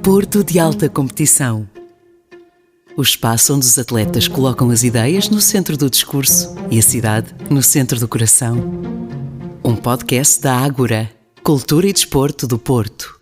Porto de Alta Competição. O espaço onde os atletas colocam as ideias no centro do discurso e a cidade no centro do coração. Um podcast da Ágora, Cultura e Desporto do Porto.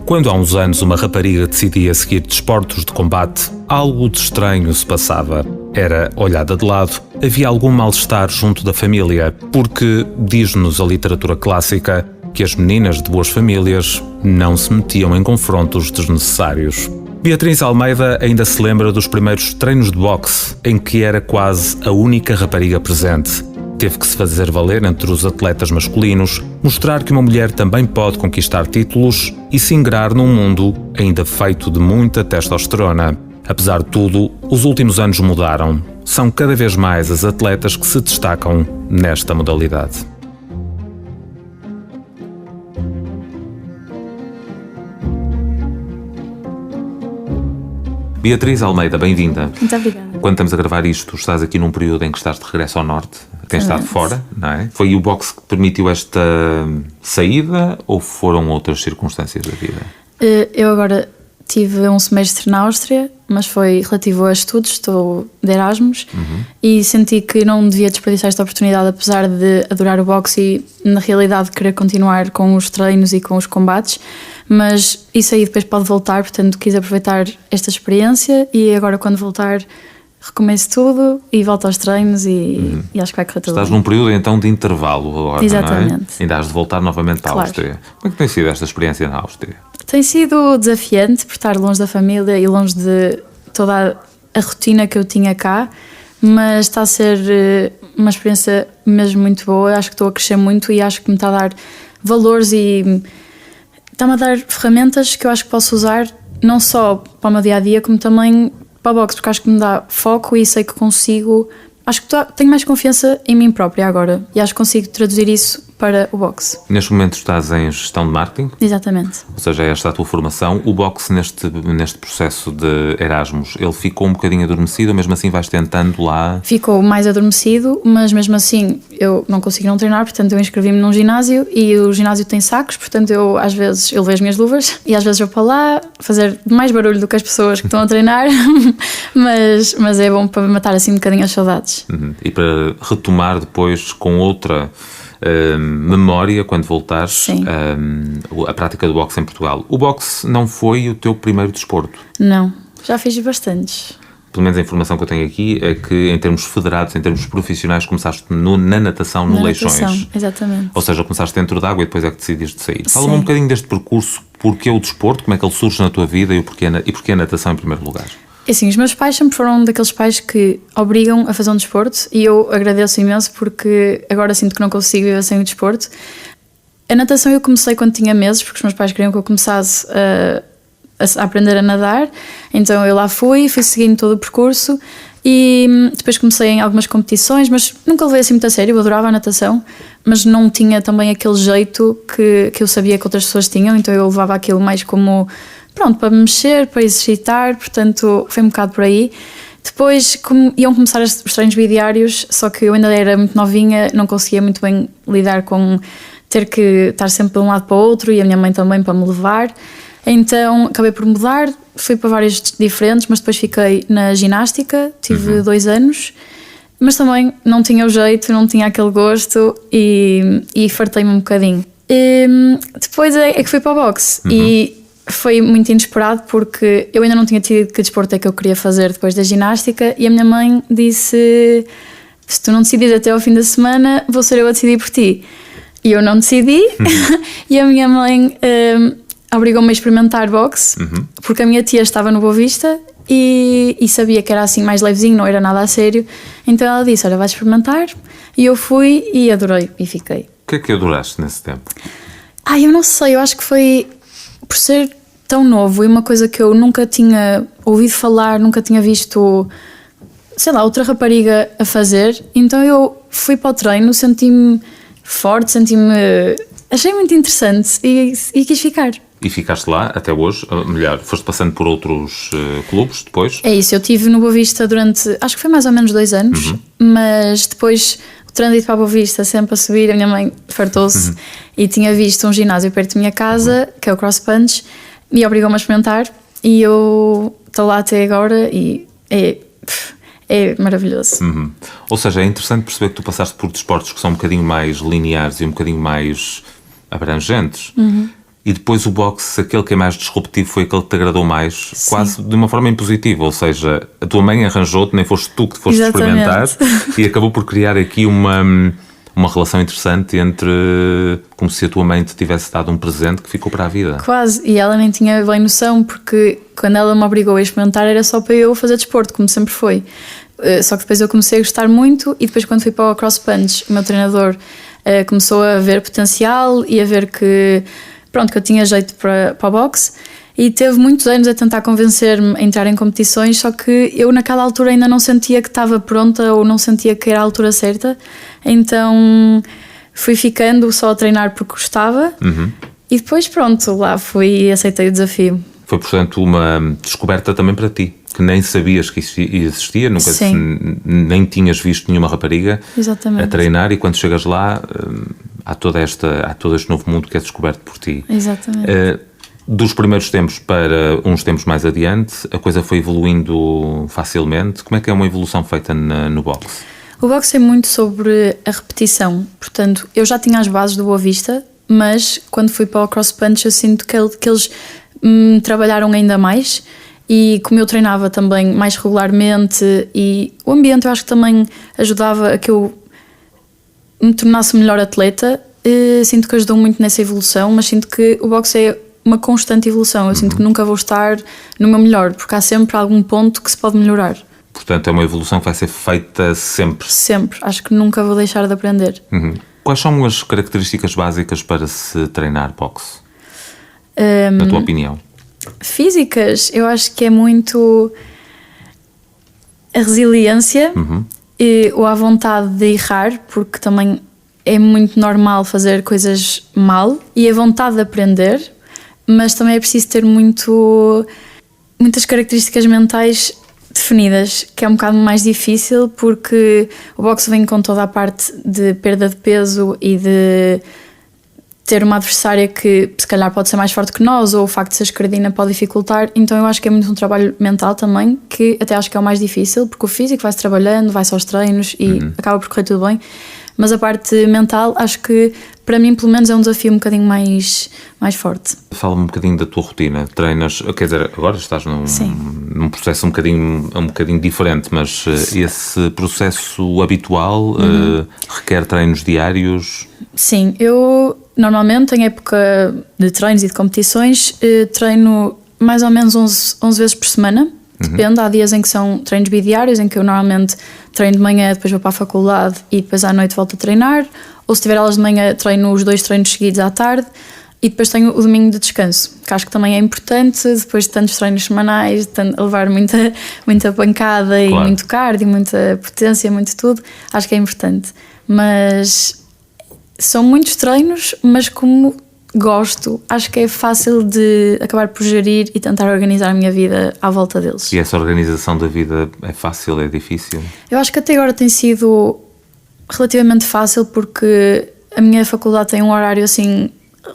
Quando há uns anos uma rapariga decidia seguir desportos de combate, algo de estranho se passava. Era olhada de lado, havia algum mal-estar junto da família, porque, diz-nos a literatura clássica, que as meninas de boas famílias não se metiam em confrontos desnecessários. Beatriz Almeida ainda se lembra dos primeiros treinos de boxe, em que era quase a única rapariga presente. Teve que se fazer valer entre os atletas masculinos, mostrar que uma mulher também pode conquistar títulos e se ingrar num mundo ainda feito de muita testosterona. Apesar de tudo, os últimos anos mudaram. São cada vez mais as atletas que se destacam nesta modalidade. Beatriz Almeida, bem-vinda. Muito obrigada. Quando estamos a gravar isto, estás aqui num período em que estás de regresso ao Norte, tens estado fora, não é? Foi o boxe que permitiu esta saída ou foram outras circunstâncias da vida? Eu agora tive um semestre na Áustria, mas foi relativo a estudos, estou de Erasmus, e senti que não devia desperdiçar esta oportunidade, apesar de adorar o boxe e, na realidade, querer continuar com os treinos e com os combates, mas isso aí depois pode voltar, portanto quis aproveitar esta experiência e agora quando voltar recomeço tudo e volto aos treinos e acho que vai correr tudo Estás bem. num período então de intervalo agora, Exatamente. não é? Ainda has de voltar novamente para a Áustria. Como é que tem sido esta experiência na Áustria? Tem sido desafiante por estar longe da família e longe de toda a rotina que eu tinha cá, mas está a ser uma experiência mesmo muito boa. Acho que estou a crescer muito e acho que me está a dar valores e está-me a dar ferramentas que eu acho que posso usar não só para o meu dia-a-dia como também para o boxe, porque acho que me dá foco e sei que consigo. Acho que tenho mais confiança em mim própria agora e acho que consigo traduzir isso para o boxe. Neste momento estás em gestão de marketing? Exatamente. Ou seja, esta é a tua formação. O boxe neste processo de Erasmus, ele ficou um bocadinho adormecido ou mesmo assim vais tentando lá? Ficou mais adormecido, mas mesmo assim eu não consigo não treinar, portanto eu inscrevi-me num ginásio e o ginásio tem sacos, portanto eu às vezes levei as minhas luvas e às vezes vou para lá fazer mais barulho do que as pessoas que estão a treinar, mas é bom para matar assim um bocadinho as saudades. E para retomar depois com outra memória, quando voltares, a prática do boxe em Portugal. O boxe não foi o teu primeiro desporto? Não, já fiz bastantes. Pelo menos a informação que eu tenho aqui é que em termos federados, em termos profissionais, começaste na natação, no Leixões. Natação, exatamente. Ou seja, começaste dentro d'água e depois é que decidiste sair. Fala-me um bocadinho deste percurso, porquê o desporto, como é que ele surge na tua vida e porquê a natação em primeiro lugar? Assim, os meus pais sempre foram daqueles pais que obrigam a fazer um desporto e eu agradeço imenso porque agora sinto que não consigo viver sem o desporto. A natação eu comecei quando tinha meses, porque os meus pais queriam que eu começasse a aprender a nadar, então eu lá fui seguindo todo o percurso e depois comecei em algumas competições, mas nunca levei assim muito a sério. Eu adorava a natação, mas não tinha também aquele jeito que eu sabia que outras pessoas tinham, então eu levava aquilo mais como... Pronto, para me mexer, para exercitar, portanto foi um bocado por aí. Depois iam começar os treinos bidiários, só que eu ainda era muito novinha, não conseguia muito bem lidar com ter que estar sempre de um lado para o outro e a minha mãe também para me levar. Então acabei por mudar, fui para vários diferentes, mas depois fiquei na ginástica, tive 2 anos, mas também não tinha o jeito, não tinha aquele gosto e fartei-me um bocadinho. Depois é que fui para o boxe e... Foi muito inesperado porque eu ainda não tinha decidido que desporto é que eu queria fazer depois da ginástica e a minha mãe disse: se tu não decidires até ao fim da semana, vou ser eu a decidir por ti. E eu não decidi e a minha mãe obrigou-me a experimentar boxe porque a minha tia estava no Boa Vista e sabia que era assim mais levezinho, não era nada a sério. Então ela disse: olha, vais experimentar. E eu fui e adorei e fiquei. O que é que adoraste nesse tempo? Eu não sei, eu acho que foi... Por ser tão novo e uma coisa que eu nunca tinha ouvido falar, nunca tinha visto, sei lá, outra rapariga a fazer, então eu fui para o treino, senti-me forte, achei muito interessante e quis ficar. E ficaste lá até hoje, melhor, foste passando por outros clubes depois? É isso, eu estive no Boa Vista durante, acho que foi mais ou menos 2 anos, mas depois o trânsito para a Boa Vista sempre a subir, a minha mãe fartou-se e tinha visto um ginásio perto da minha casa, que é o Cross Punch, e obrigou-me a experimentar e eu estou lá até agora e é maravilhoso. Ou seja, é interessante perceber que tu passaste por desportos que são um bocadinho mais lineares e um bocadinho mais abrangentes. E depois o boxe, aquele que é mais disruptivo, foi aquele que te agradou mais, quase de uma forma impositiva. Ou seja, a tua mãe arranjou-te, nem foste tu que te foste experimentar, e acabou por criar aqui uma relação interessante entre, como se a tua mãe te tivesse dado um presente que ficou para a vida. Quase, e ela nem tinha bem noção, porque quando ela me obrigou a experimentar era só para eu fazer desporto, como sempre foi. Só que depois eu comecei a gostar muito, e depois quando fui para o Cross Punch, o meu treinador começou a ver potencial e a ver que eu tinha jeito para o boxe, e teve muitos anos a tentar convencer-me a entrar em competições, só que eu naquela altura ainda não sentia que estava pronta ou não sentia que era a altura certa, então fui ficando só a treinar porque gostava e depois lá fui e aceitei o desafio. Foi, portanto, uma descoberta também para ti, que nem sabias que isso existia, nunca nem tinhas visto nenhuma rapariga a treinar, e quando chegas lá há todo este novo mundo que é descoberto por ti. Exatamente. Dos primeiros tempos para uns tempos mais adiante, a coisa foi evoluindo facilmente. Como é que é uma evolução feita no boxe? O boxe é muito sobre a repetição, portanto, eu já tinha as bases do Boa Vista, mas quando fui para o Cross Punch eu sinto que eles trabalharam ainda mais, e como eu treinava também mais regularmente e o ambiente eu acho que também ajudava a que eu me tornasse melhor atleta, sinto que ajudou muito nessa evolução, mas sinto que o boxe é uma constante evolução, eu sinto que nunca vou estar no meu melhor, porque há sempre algum ponto que se pode melhorar. Portanto, é uma evolução que vai ser feita sempre? Sempre, acho que nunca vou deixar de aprender. Quais são as características básicas para se treinar boxe? Na tua opinião? Físicas, eu acho que é muito a resiliência ou a vontade de errar, porque também é muito normal fazer coisas mal, e a vontade de aprender, mas também é preciso ter muitas características mentais definidas, que é um bocado mais difícil, porque o boxe vem com toda a parte de perda de peso e de ter uma adversária que se calhar pode ser mais forte que nós, ou o facto de ser esquerdina pode dificultar, então eu acho que é muito um trabalho mental também, que até acho que é o mais difícil, porque o físico vai-se trabalhando, vai-se aos treinos e acaba por correr tudo bem, mas a parte mental acho que para mim pelo menos é um desafio um bocadinho mais forte. Fala-me um bocadinho da tua rotina. Treinas, quer dizer, agora estás num processo um bocadinho diferente, mas esse processo habitual requer treinos diários? Sim, eu normalmente em época de treinos e de competições treino mais ou menos 11 vezes por semana. Depende, há dias em que são treinos bidiários, em que eu normalmente treino de manhã, depois vou para a faculdade e depois à noite volto a treinar, ou se tiver aulas de manhã treino os 2 treinos seguidos à tarde, e depois tenho o domingo de descanso, que acho que também é importante, depois de tantos treinos semanais, de levar muita pancada e muito cardio, muita potência, muito tudo, acho que é importante. Mas são muitos treinos, mas como gosto, acho que é fácil de acabar por gerir e tentar organizar a minha vida à volta deles. E essa organização da vida é fácil, é difícil? Eu acho que até agora tem sido relativamente fácil, porque a minha faculdade tem um horário assim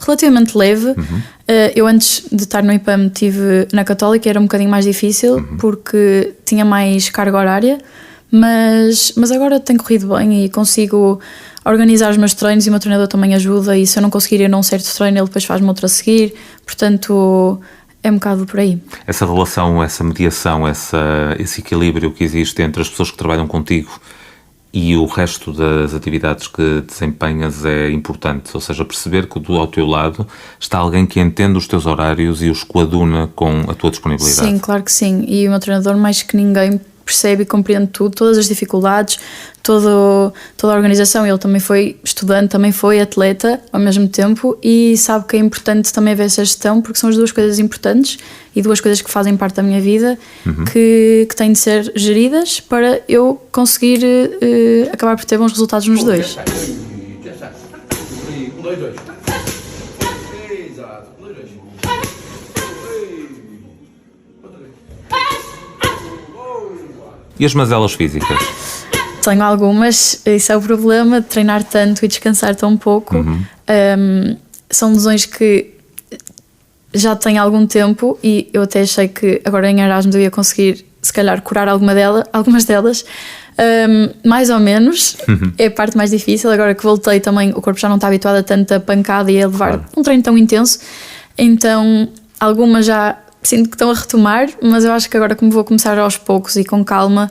relativamente leve. Eu antes de estar no IPAM estive na Católica, era um bocadinho mais difícil porque tinha mais carga horária, mas agora tem corrido bem e consigo organizar os meus treinos, e o meu treinador também ajuda, e se eu não conseguir ir num certo treino ele depois faz-me outro a seguir, portanto é um bocado por aí. Essa relação, essa mediação, esse equilíbrio que existe entre as pessoas que trabalham contigo e o resto das atividades que desempenhas é importante, ou seja, perceber que ao teu lado está alguém que entende os teus horários e os coaduna com a tua disponibilidade. Sim, claro que sim, e o meu treinador mais que ninguém percebe e compreende tudo, todas as dificuldades, toda a organização. Ele também foi estudante, também foi atleta ao mesmo tempo, e sabe que é importante também haver essa gestão, porque são as duas coisas importantes e duas coisas que fazem parte da minha vida, que têm de ser geridas para eu conseguir acabar por ter bons resultados nos dois. E as mazelas físicas? Tenho algumas, isso é o problema de treinar tanto e descansar tão pouco. São lesões que já tenho há algum tempo e eu até achei que agora em Erasmus eu ia conseguir, se calhar, curar algumas delas. Mais ou menos, é a parte mais difícil. Agora que voltei também, o corpo já não está habituado a tanta pancada e a levar um treino tão intenso. Então, algumas já sinto que estão a retomar, mas eu acho que agora, como vou começar aos poucos e com calma,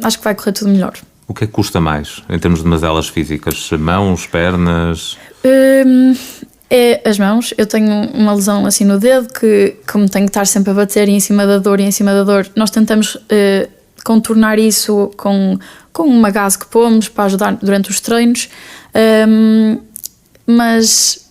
acho que vai correr tudo melhor. O que é que custa mais em termos de mazelas físicas? Mãos, pernas? É as mãos. Eu tenho uma lesão assim no dedo que, como tenho que estar sempre a bater em cima da dor, nós tentamos contornar isso com uma gase que pomos para ajudar durante os treinos, mas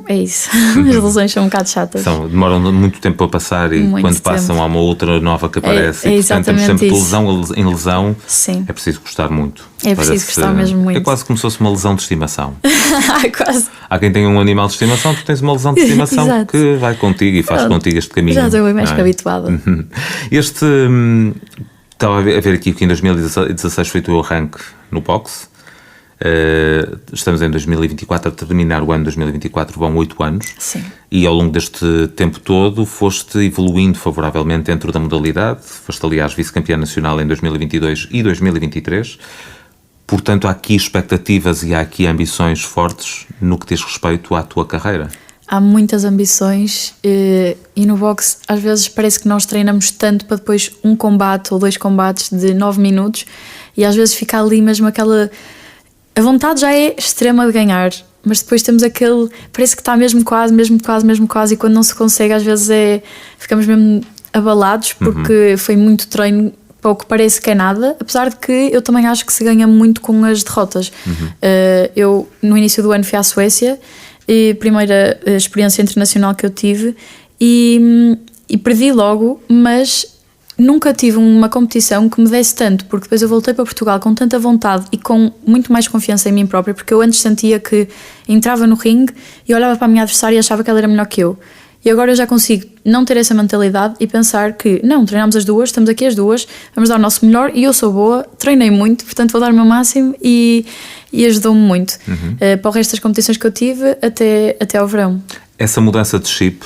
é isso. As lesões são um bocado chatas. Demoram muito tempo a passar e muito quando passam há uma outra nova que aparece. E portanto estamos sempre de lesão em lesão. Sim. É preciso gostar muito. É preciso gostar mesmo muito. É quase como se fosse uma lesão de estimação. Quase. Há quem tenha um animal de estimação, tu tens uma lesão de estimação que vai contigo e faz contigo este caminho. Já estou bem mais que habituada. Estava a ver aqui que em 2016 foi o teu arranque no boxe. Estamos em 2024, a terminar o ano 2024 vão 8 anos. Sim. E ao longo deste tempo todo foste evoluindo favoravelmente dentro da modalidade. Foste, aliás, vice-campeã nacional em 2022 e 2023. Portanto, há aqui expectativas e há aqui ambições fortes no que diz respeito à tua carreira. Há muitas ambições e no boxe às vezes parece que nós treinamos tanto para depois um combate ou 2 combates de 9 minutos e às vezes fica ali mesmo aquela... A vontade já é extrema de ganhar, mas depois temos aquele... Parece que está mesmo quase, e quando não se consegue às vezes ficamos mesmo abalados porque foi muito treino para o que parece que é nada, apesar de que eu também acho que se ganha muito com as derrotas. Eu no início do ano fui à Suécia, primeira experiência internacional que eu tive e perdi logo, mas... Nunca tive uma competição que me desse tanto, porque depois eu voltei para Portugal com tanta vontade e com muito mais confiança em mim própria, porque eu antes sentia que entrava no ringue e olhava para a minha adversária e achava que ela era melhor que eu. E agora eu já consigo não ter essa mentalidade e pensar que não, treinamos as duas, estamos aqui as duas, vamos dar o nosso melhor e eu sou boa, treinei muito, portanto vou dar o meu máximo e ajudou-me muito para o resto das competições que eu tive até ao verão. Essa mudança de chip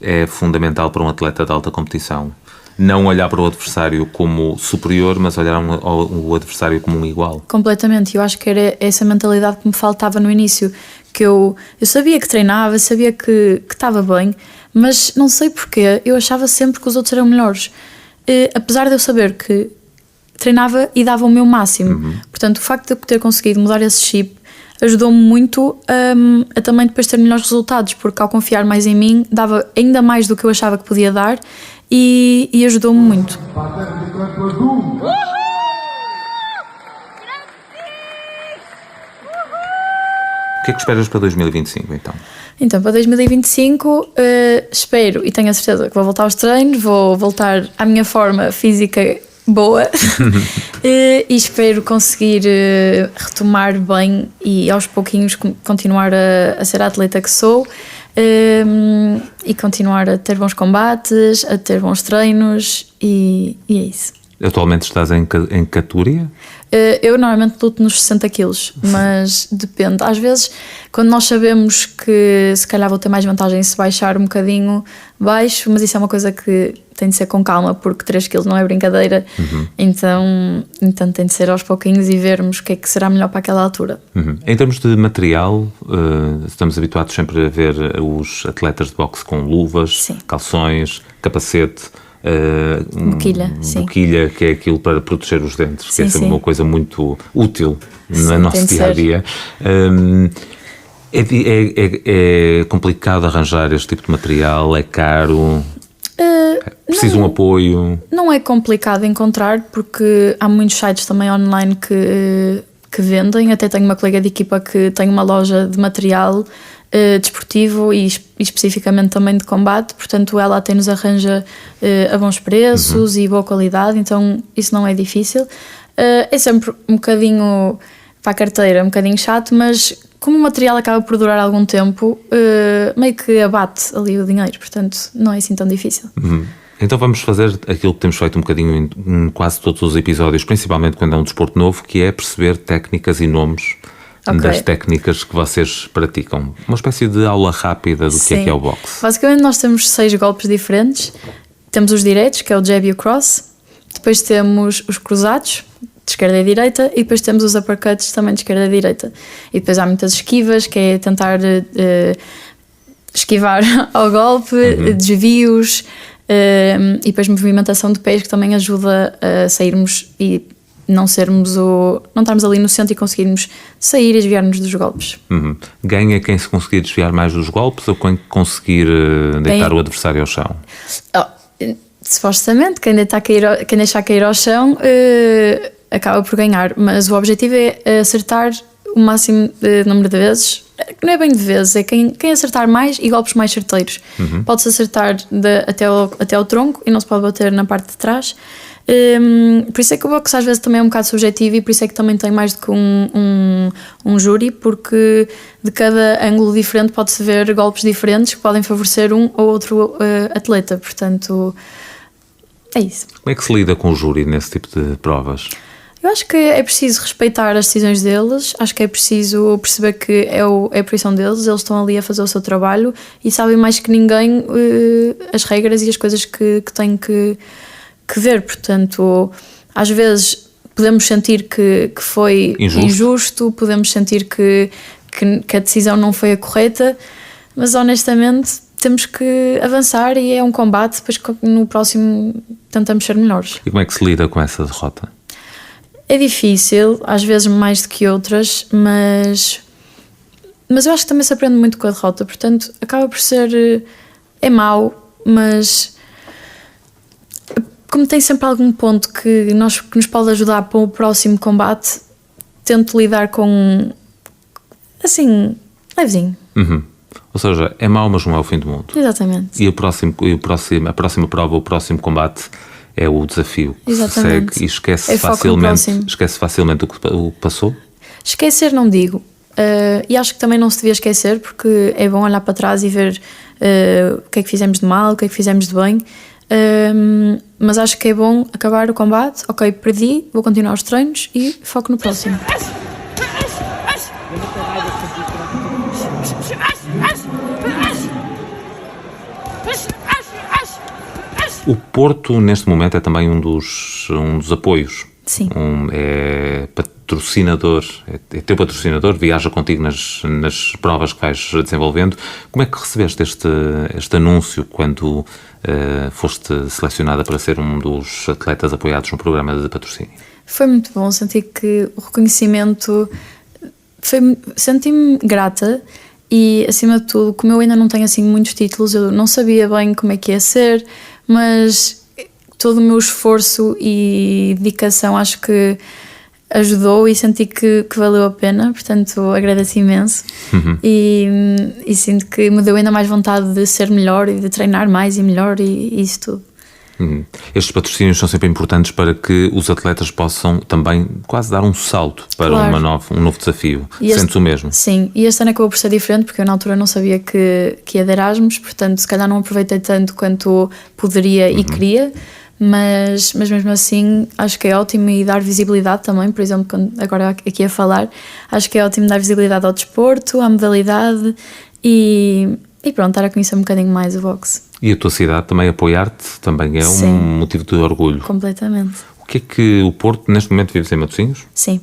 é fundamental para um atleta de alta competição. Não olhar para o adversário como superior, mas olhar o adversário como um igual. Completamente. Eu acho que era essa mentalidade que me faltava no início. Que eu sabia que treinava, sabia que estava bem, mas não sei porquê, eu achava sempre que os outros eram melhores. Apesar de eu saber que treinava e dava o meu máximo. Portanto, o facto de eu ter conseguido mudar esse chip ajudou-me muito a também depois ter melhores resultados, porque ao confiar mais em mim, dava ainda mais do que eu achava que podia dar e ajudou-me muito. O que é que esperas para 2025, então? Então, para 2025, espero e tenho a certeza que vou voltar aos treinos, vou voltar à minha forma física boa e espero conseguir retomar bem e aos pouquinhos continuar a ser a atleta que sou e continuar a ter bons combates, a ter bons treinos e é isso. Atualmente estás em categoria? Eu normalmente luto nos 60 quilos, mas depende. Às vezes, quando nós sabemos que se calhar vou ter mais vantagem se baixar um bocadinho, baixo, mas isso é uma coisa que tem de ser com calma, porque 3 quilos não é brincadeira. Então tem de ser aos pouquinhos e vermos o que é que será melhor para aquela altura. Em termos de material, estamos habituados sempre a ver os atletas de boxe com luvas, Sim. calções, capacete... boquilha, que é aquilo para proteger os dentes, sim, que é sempre uma coisa muito útil no nosso dia-a-dia. É complicado arranjar este tipo de material? É caro? Precisa um apoio? Não é complicado encontrar, porque há muitos sites também online que vendem. Até tenho uma colega de equipa que tem uma loja de material desportivo e especificamente também de combate, portanto ela até nos arranja a bons preços e boa qualidade, então isso não é difícil. É sempre um bocadinho para a carteira, um bocadinho chato, mas como o material acaba por durar algum tempo, meio que abate ali o dinheiro, portanto não é assim tão difícil. Então vamos fazer aquilo que temos feito um bocadinho em quase todos os episódios, principalmente quando é um desporto novo, que é perceber técnicas e nomes das técnicas que vocês praticam. Uma espécie de aula rápida do que é o boxe. Basicamente nós temos 6 golpes diferentes. Temos os direitos, que é o jab e o cross. Depois temos os cruzados, de esquerda e direita. E depois temos os uppercuts, também de esquerda e direita. E depois há muitas esquivas, que é tentar esquivar ao golpe, desvios, e depois movimentação de pés, que também ajuda a sairmos e não estarmos ali no centro e conseguirmos sair e desviar-nos dos golpes. Ganha quem se conseguir desviar mais dos golpes ou quem conseguir deitar o adversário ao chão? Supostamente, quem deixar cair ao chão acaba por ganhar, mas o objetivo é acertar o máximo número de vezes. Não é bem de vezes, é quem acertar mais e golpes mais certeiros. Pode-se acertar até ao tronco e não se pode bater na parte de trás. Por isso é que o boxe às vezes também é um bocado subjetivo, e por isso é que também tem mais do que um júri, porque de cada ângulo diferente pode-se ver golpes diferentes que podem favorecer um ou outro atleta. Portanto, é isso. Como é que se lida com o júri nesse tipo de provas? Eu acho que é preciso respeitar as decisões deles, acho que é preciso perceber que é a profissão deles, eles estão ali a fazer o seu trabalho e sabem mais que ninguém as regras e as coisas que têm que ver. Portanto, às vezes podemos sentir que foi injusto, podemos sentir que a decisão não foi a correta, mas honestamente temos que avançar e é um combate, depois no próximo tentamos ser melhores. E como é que se lida com essa derrota? É difícil, às vezes mais do que outras, mas eu acho que também se aprende muito com a derrota, portanto acaba por ser, é mau, mas como tem sempre algum ponto que nos pode ajudar para o próximo combate, tento lidar com, assim, levezinho. Ou seja, é mau, mas não é o fim do mundo. Exatamente. E a próxima prova, o próximo combate é o desafio que se segue e esquece facilmente o que passou? Esquecer não digo. E acho que também não se devia esquecer, porque é bom olhar para trás e ver o que é que fizemos de mal, o que é que fizemos de bem. Mas acho que é bom acabar o combate. Ok, perdi, vou continuar os treinos e foco no próximo. O Porto, neste momento, é também um dos apoios. Sim. É patrocinador, é teu patrocinador, viaja contigo nas provas que vais desenvolvendo. Como é que recebeste este anúncio quando foste selecionada para ser um dos atletas apoiados no programa de patrocínio? Foi muito bom, senti que o reconhecimento... Senti-me grata e, acima de tudo, como eu ainda não tenho assim muitos títulos, eu não sabia bem como é que ia ser, mas todo o meu esforço e dedicação acho que ajudou e senti que valeu a pena, portanto agradeço imenso. E sinto que me deu ainda mais vontade de ser melhor e de treinar mais e melhor e isso tudo. Estes patrocínios são sempre importantes para que os atletas possam também quase dar um salto para um novo desafio. Sentes o mesmo? Sim, e este ano acabou por ser diferente, porque eu na altura não sabia que ia de Erasmus, portanto se calhar não aproveitei tanto quanto poderia e queria, mas mesmo assim acho que é ótimo, e dar visibilidade também, por exemplo, agora aqui a falar, acho que é ótimo dar visibilidade ao desporto, à modalidade e pronto, estar a conhecer um bocadinho mais o boxe. E a tua cidade também apoiar-te também é um motivo de orgulho. Completamente. O que é que o Porto, neste momento, vive em Matosinhos? Sim.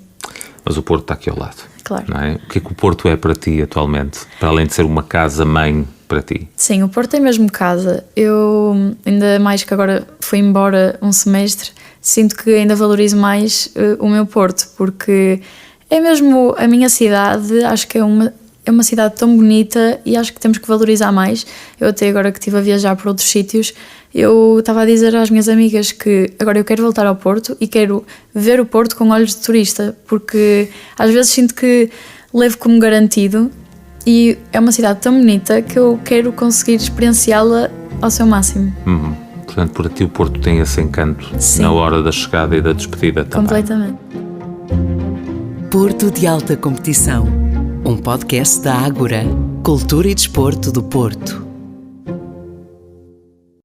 Mas o Porto está aqui ao lado. Claro. Não é? O que é que o Porto é para ti atualmente? Para além de ser uma casa-mãe para ti? Sim, o Porto é mesmo casa. Eu, ainda mais que agora fui embora um semestre, sinto que ainda valorizo mais o meu Porto, porque é mesmo a minha cidade, acho que é uma cidade tão bonita e acho que temos que valorizar mais. Eu até agora que estive a viajar por outros sítios, eu estava a dizer às minhas amigas que agora eu quero voltar ao Porto e quero ver o Porto com olhos de turista, porque às vezes sinto que levo como garantido e é uma cidade tão bonita que eu quero conseguir experienciá-la ao seu máximo. Portanto, para ti o Porto tem esse encanto. Sim. Na hora da chegada e da despedida também. Completamente. Porto de Alta Competição, um podcast da Ágora, Cultura e Desporto do Porto.